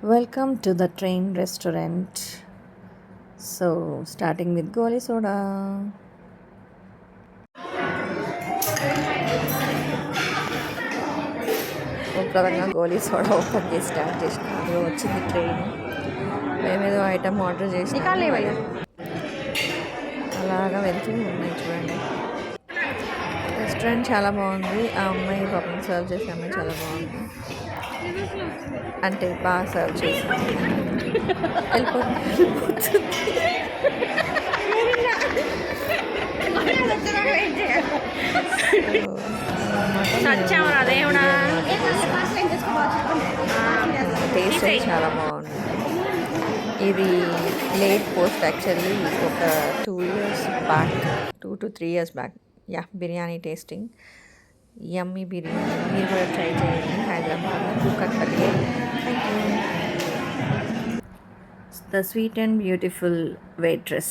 Welcome to the train restaurant. So, starting with goli soda. ప్రధానంగా గోలీ soda open చేసి start చేసిన అందులో వచ్చింది ట్రైన్. మేమేదో ఐటమ్ ఆర్డర్ చేసి అలాగా వెళ్తూ ఉన్నాయి చూడండి. రెస్టారెంట్ చాలా బాగుంది. ఆ అమ్మాయి పాపం సర్వ్ చేసే అమ్మాయి చాలా బాగుంది, అంటే బాగా సర్వ్ చేసింది. వెళ్ళిపోతుంది. టేస్ట్ అయితే చాలా బాగుంది. ఇది లేట్ పోస్ట్ యాక్చువల్లీ ఒక 2 years back, 2 to 3 years back. Yeah, biryani tasting yummy biryani. మీరు కూడా ట్రై చేయండి హైదరాబాద్లో Kukatpally. Thank you. The sweet and beautiful waitress.